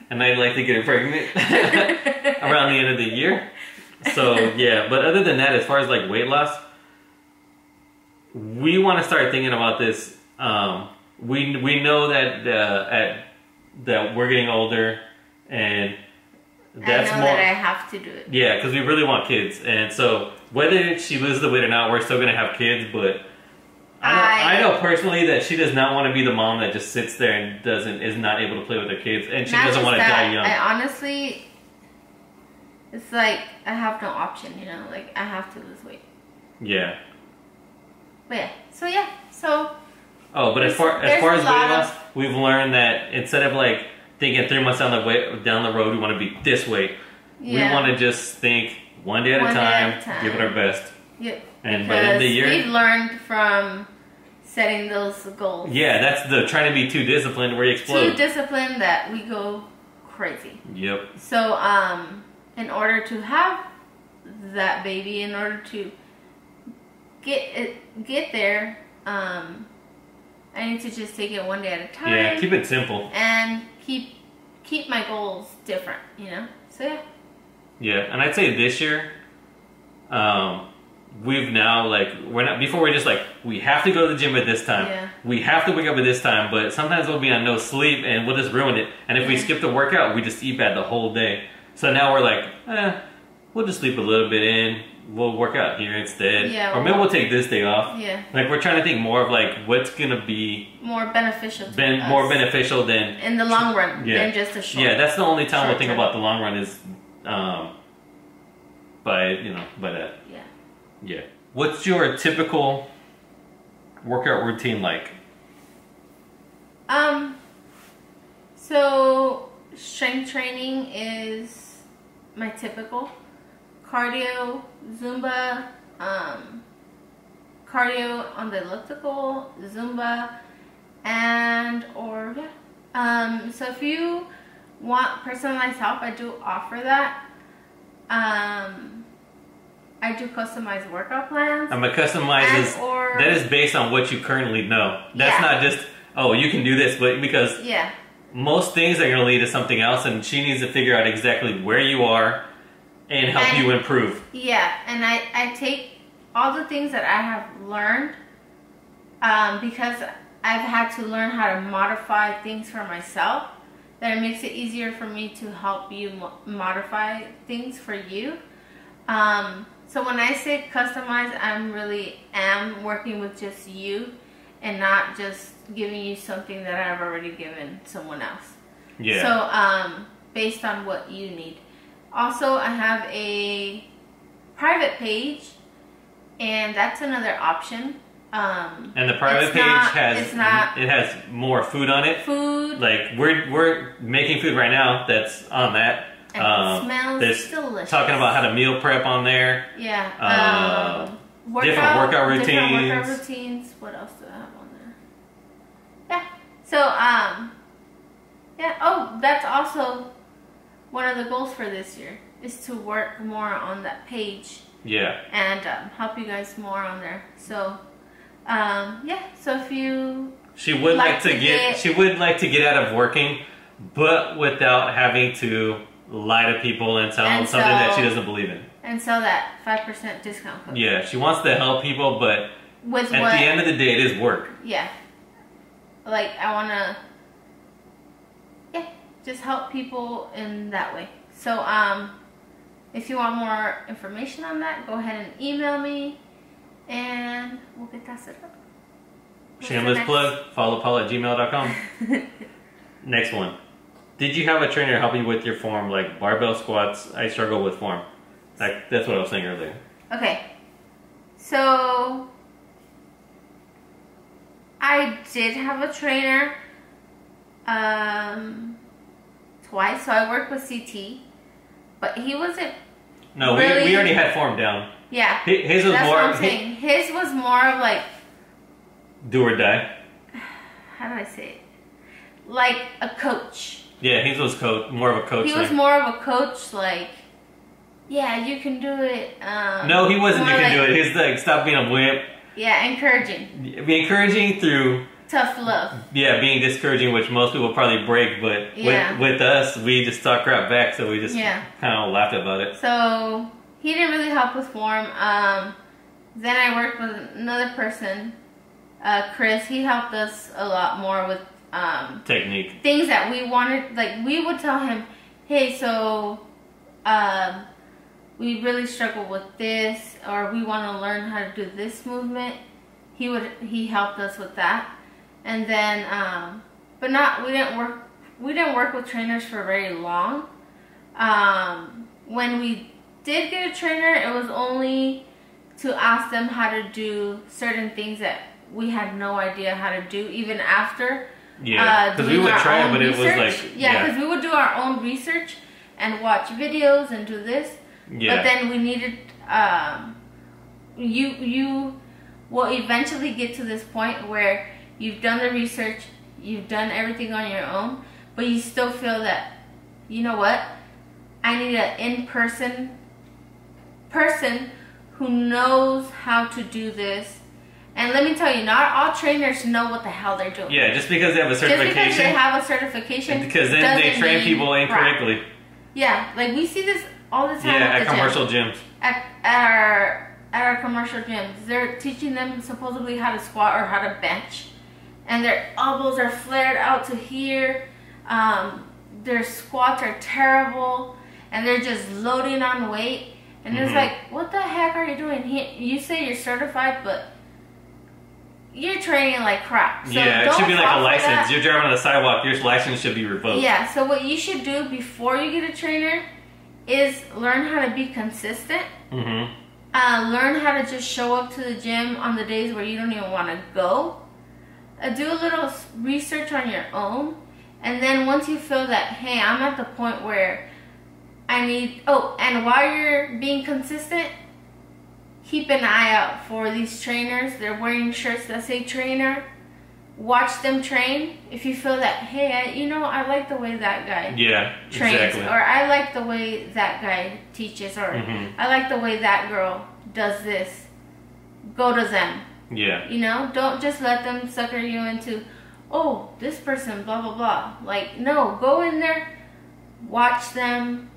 and I'd like to get her pregnant around the end of the year. So yeah, but other than that, as far as like weight loss, we want to start thinking about this. We know that that we're getting older, and that's I know that I have to do it. Yeah, because we really want kids, and so whether she loses the weight or not, we're still gonna have kids. But I know personally that she does not want to be the mom that just sits there and is not able to play with her kids, and she doesn't want to die young. I honestly, it's like I have no option, you know. Like I have to lose weight. Yeah. But yeah, so. Oh, but as far as weight loss, we've learned that instead of like thinking 3 months down the road, we want to be this way. Yeah. We want to just think one day at a time, give it our best. Yep. And by the end of the year, we've learned from setting those goals. Yeah, that's the trying to be too disciplined where you explode. Too disciplined that we go crazy. Yep. So, in order to have that baby, in order to get there, I need to just take it one day at a time. Yeah, keep it simple. And keep my goals different, you know? So yeah. Yeah, and I'd say this year, we've now, like, we're not, before we're just like, we have to go to the gym at this time. Yeah. We have to wake up at this time, but sometimes we'll be on no sleep and we'll just ruin it. And if we skip the workout, we just eat bad the whole day. So now we're like, we'll just sleep a little bit in. We'll work out here instead. Yeah, or maybe we'll take this day off. Yeah. Like, we're trying to think more of, like, what's going to be more beneficial to us. More beneficial than... in the long run, than just a short. Yeah, that's the only time we'll think term. about the long run is by that. Yeah. Yeah. What's your typical workout routine like? So strength training is my typical. Cardio, Zumba, cardio on the elliptical, Zumba, so if you want personalized help, I do offer that. I do customized workout plans. I'm a customized that is based on what you currently know. That's not just, oh, you can do this, but because most things are going to lead to something else, and she needs to figure out exactly where you are and help you improve. Yeah, and I take all the things that I have learned because I've had to learn how to modify things for myself. That it makes it easier for me to help you modify things for you. So when I say customized, am working with just you and not just giving you something that I've already given someone else. Yeah. So based on what you need. Also, I have a private page, and that's another option. And the private page has more food on it. Like we're making food right now that's on that. And it smells delicious. Talking about how to meal prep on there. Yeah. Different workout routines. Different workout routines. What else do I have on there? Yeah. So oh, that's also one of the goals for this year is to work more on that page. Yeah. And help you guys more on there. So so if you she would like to get out of working, but without having to lie to people and tell them something that she doesn't believe in. And sell that 5% discount code. Yeah, she wants to help people, but at the end of the day, it is work. Yeah. Like, I want to, just help people in that way. So, if you want more information on that, go ahead and email me, and we'll get that set up. Shameless plug, follow Paula at gmail.com. Next one. Did you have a trainer help you with your form, like barbell squats? I struggle with form. That's what I was saying earlier. Okay. So, I did have a trainer twice. So, I worked with CT, but he wasn't we already had form down. Yeah. His was more... What I'm saying. His was more of like... do or die. How do I say it? Like a coach. Yeah, he was more of a coach. He was more of a coach, like, yeah, you can do it. No, he wasn't. You can do it. He's like, stop being a whip. Yeah, encouraging. Be encouraging through tough love. Yeah, being discouraging, which most people probably break, but with us, we just talk crap back, so we just kind of laughed about it. So he didn't really help with form. Then I worked with another person, Chris. He helped us a lot more with technique, things that we wanted. Like, we would tell him, hey, so we really struggle with this, or we want to learn how to do this movement. He helped us with that. And then we didn't work with trainers for very long. When we did get a trainer, it was only to ask them how to do certain things that we had no idea how to do, even after. Yeah, because we would try it, but it was like... Yeah, because we would do our own research and watch videos and do this. Yeah. But then we needed... you will eventually get to this point where you've done the research, you've done everything on your own, but you still feel that, you know what? I need an in-person person who knows how to do this And let me tell you, not all trainers know what the hell they're doing. Yeah, just because they have a certification. Just because they have a certification. Because then they train people incorrectly. Yeah, like we see this all the time. Yeah, at commercial gyms. At our commercial gyms, they're teaching them supposedly how to squat or how to bench, and their elbows are flared out to here. Their squats are terrible, and they're just loading on weight. And it's like, what the heck are you doing? You say you're certified, but you're training like crap. So yeah, it should be like a license. You're driving on the sidewalk, your license should be revoked. Yeah, so what you should do before you get a trainer is learn how to be consistent. Learn how to just show up to the gym on the days where you don't even want to go. Do a little research on your own. And then once you feel that, hey, I'm at the point where I need... Oh, and while you're being consistent, keep an eye out for these trainers. They're wearing shirts that say trainer. Watch them train. If you feel that, hey, I like the way that guy trains. Exactly. Or I like the way that guy teaches. Or I like the way that girl does this. Go to them. Yeah. Don't just let them sucker you into, oh, this person, blah, blah, blah. Like, no, go in there, watch them,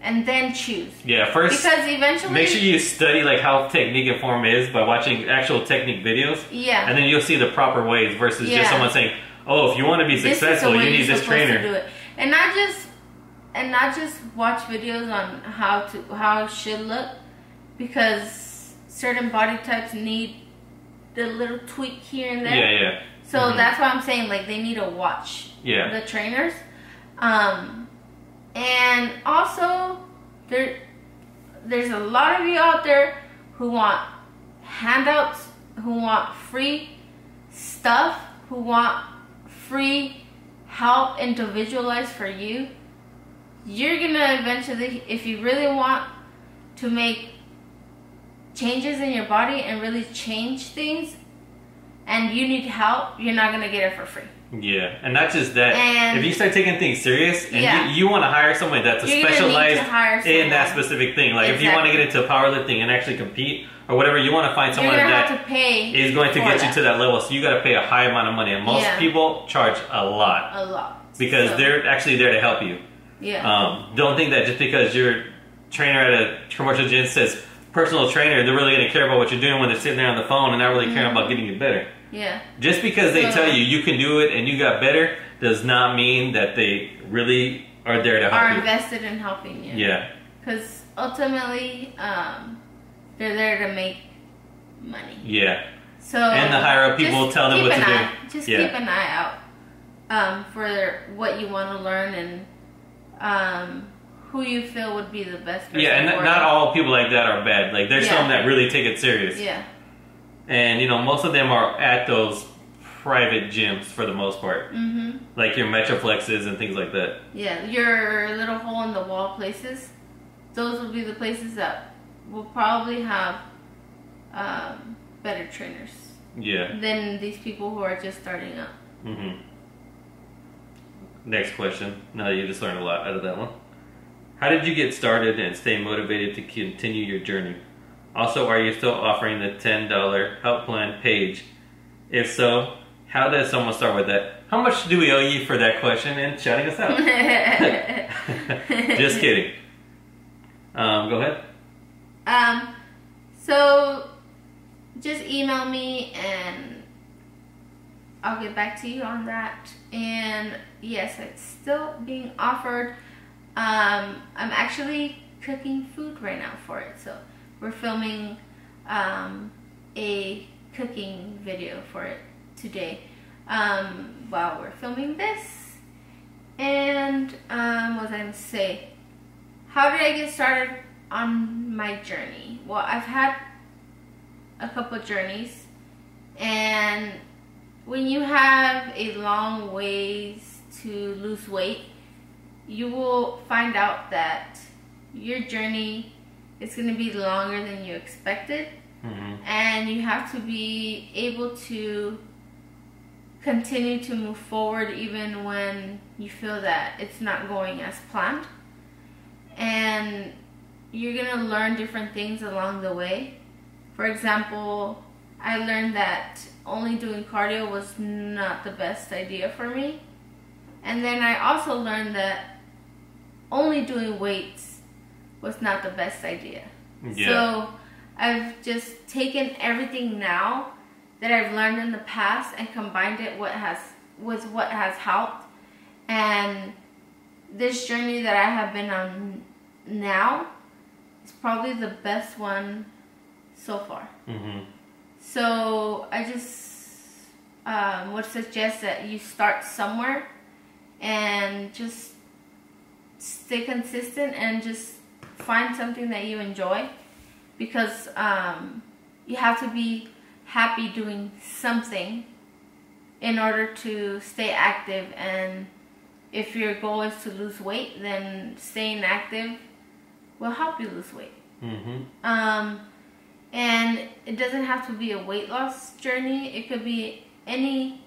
and then choose. Yeah, first, because eventually, make sure you study like how technique and form is by watching actual technique videos. Yeah. And then you'll see the proper ways versus just someone saying, oh, if you want to be successful, you need this trainer. To do it. And not just watch videos on how it should look, because certain body types need the little tweak here and there. Yeah. So that's why I'm saying, like, they need to watch the trainers. And also, there's a lot of you out there who want handouts, who want free stuff, who want free help individualized for you. You're going to eventually, if you really want to make changes in your body and really change things, and you need help, you're not going to get it for free. Yeah, and not just that. And if you start taking things serious, and you want to hire someone that's specialized in that specific thing, like if you want to get into powerlifting and actually compete or whatever, you want to find someone that is going to get you to that level. So you got to pay a high amount of money, and most people charge a lot because they're actually there to help you. Yeah. Don't think that just because your trainer at a commercial gym says personal trainer, they're really going to care about what you're doing when they're sitting there on the phone and not really caring about getting you better. Yeah. Just because they tell you can do it and you got better does not mean that they really are there to help you. Are invested in helping you. Yeah. Because ultimately, they're there to make money. Yeah. So and the higher up people tell them what to do. Just keep an eye out for what you want to learn and who you feel would be the best person. Yeah, and not all people like that are bad. Like there's some that really take it serious. Yeah. And most of them are at those private gyms for the most part. Like your Metroflexes and things like that. Yeah, your little hole in the wall places. Those will be the places that will probably have better trainers. Yeah. Than these people who are just starting up. Next question. Now you just learned a lot out of that one. How did you get started and stay motivated to continue your journey? Also, are you still offering the $10 help plan page? If so, how does someone start with that? How much do we owe you for that question and shouting us out? Just kidding. Go ahead. So just email me and I'll get back to you on that. And yes, it's still being offered. I'm actually cooking food right now for it, so we're filming a cooking video for it today while we're filming this. And what was I going to say? How did I get started on my journey? Well, I've had a couple journeys, and when you have a long ways to lose weight, you will find out that your journey is going to be longer than you expected. And you have to be able to continue to move forward even when you feel that it's not going as planned. And you're going to learn different things along the way. For example, I learned that only doing cardio was not the best idea for me. And then I also learned that only doing weights was not the best idea. Yeah. So I've just taken everything now that I've learned in the past and combined it with what has helped. And this journey that I have been on now is probably the best one so far. Mm-hmm. So I just would suggest that you start somewhere and just stay consistent and just find something that you enjoy, because you have to be happy doing something in order to stay active. And if your goal is to lose weight, then staying active will help you lose weight. Mm-hmm. And it doesn't have to be a weight loss journey. It could be any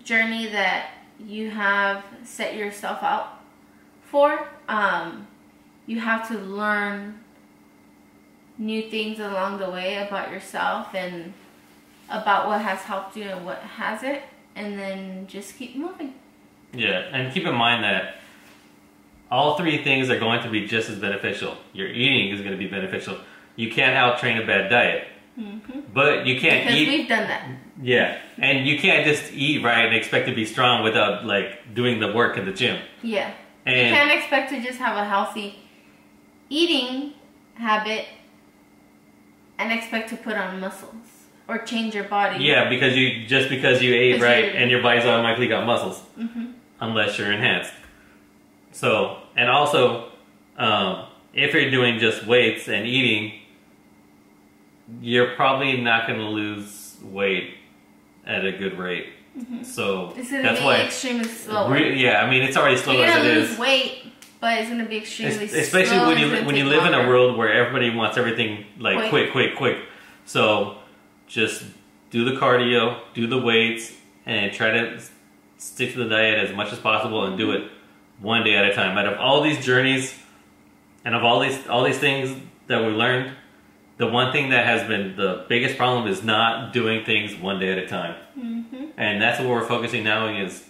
journey that you have set yourself out for. You have to learn new things along the way about yourself and about what has helped you and what hasn't, and then just keep moving. Yeah, and keep in mind that all three things are going to be just as beneficial. Your eating is going to be beneficial. You can't out-train a bad diet. Mm-hmm. But you can't because we've done that. Yeah, and you can't just eat right and expect to be strong without like doing the work in the gym. Yeah, and you can't expect to just have a healthy eating habit and expect to put on muscles or change your body. Yeah, because you ate right and your body's automatically got muscles, mm-hmm. unless you're enhanced. So, and also, if you're doing just weights and eating, you're probably not going to lose weight at a good rate. Mm-hmm. So it's going to be extremely slow. Yeah, I mean it's already slow as it is. You're going to lose weight, but it's going to be extremely slow. Especially when you live in a world where everybody wants everything like quick. So just do the cardio, do the weights, and try to stick to the diet as much as possible and do it one day at a time. Out of all these journeys and of all these things that we learned, the one thing that has been the biggest problem is not doing things one day at a time. Mm-hmm. And that's what we're focusing now is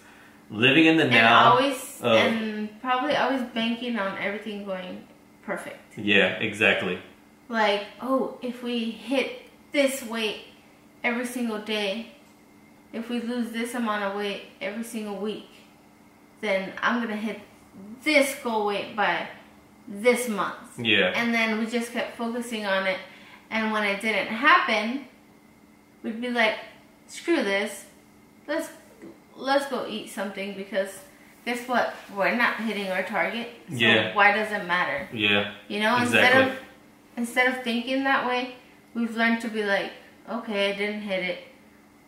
living in the now. And probably always banking on everything going perfect. Yeah, exactly. Like, if we hit this weight every single day, if we lose this amount of weight every single week, then I'm going to hit this goal weight by this month. Yeah. And then we just kept focusing on it. And when it didn't happen, we'd be like, screw this. Let's go eat something, because guess what? We're not hitting our target. So why does it matter? Yeah. You know, exactly. Instead of thinking that way, we've learned to be like, okay, I didn't hit it.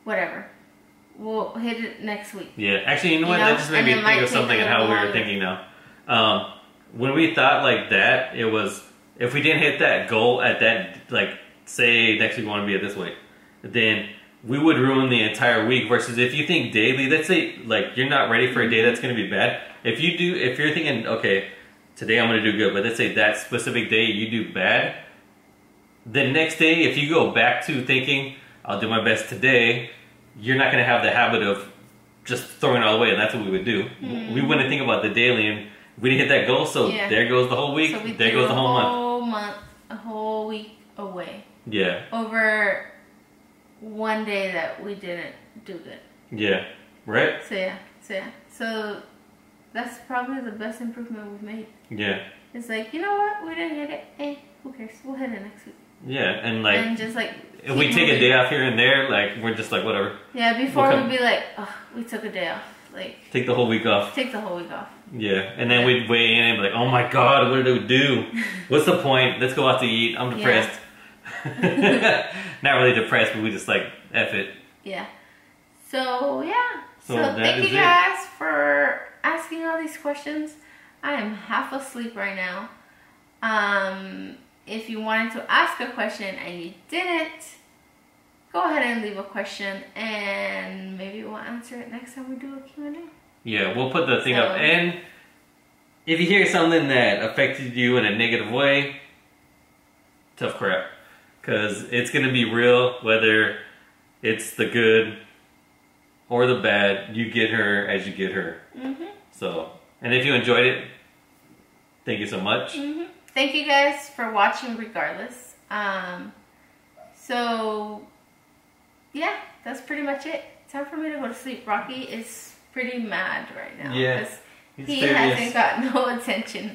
Whatever. We'll hit it next week. Yeah. Actually, you know what? That just made me think of something and how we were thinking now. When we thought like that, it was, if we didn't hit that goal at that, like, say next week we want to be at this weight, then we would ruin the entire week. Versus if you think daily, let's say like you're not ready for a day that's going to be bad. If you're thinking, okay, today I'm going to do good, but let's say that specific day you do bad, the next day if you go back to thinking, I'll do my best today, you're not going to have the habit of just throwing it all away, and that's what we would do. Mm-hmm. We wouldn't think about the daily, and we didn't hit that goal, so there goes the whole week, so there goes the whole month. A whole week away. Yeah. Over one day that we didn't do good. Yeah. Right? So that's probably the best improvement we've made. Yeah. It's like, you know what? We didn't hit it. Hey, who cares? We'll hit it next week. Yeah, and like... And just like... If we take a day off here and there, like, we're just like, whatever. Yeah, before we'd be like, we took a day off. Like... Take the whole week off. Yeah, and then we'd weigh in and be like, oh my god, what did we do? What's the point? Let's go out to eat. I'm depressed. Yeah. Not really depressed, but we just like, F it. Yeah. So, yeah. So thank you guys for asking all these questions. I am half asleep right now. If you wanted to ask a question and you didn't, go ahead and leave a question, and maybe we'll answer it next time we do a Q&A. Yeah, we'll put the thing up. And if you hear something that affected you in a negative way, tough crap. Because it's going to be real, whether It's the good or the bad. You get her as you get her. So, and if you enjoyed it, thank you so much. Thank you guys for watching regardless. So, yeah, that's pretty much it. Time for me to go to sleep. Rocky is pretty mad right now. Yeah. He hasn't got no attention.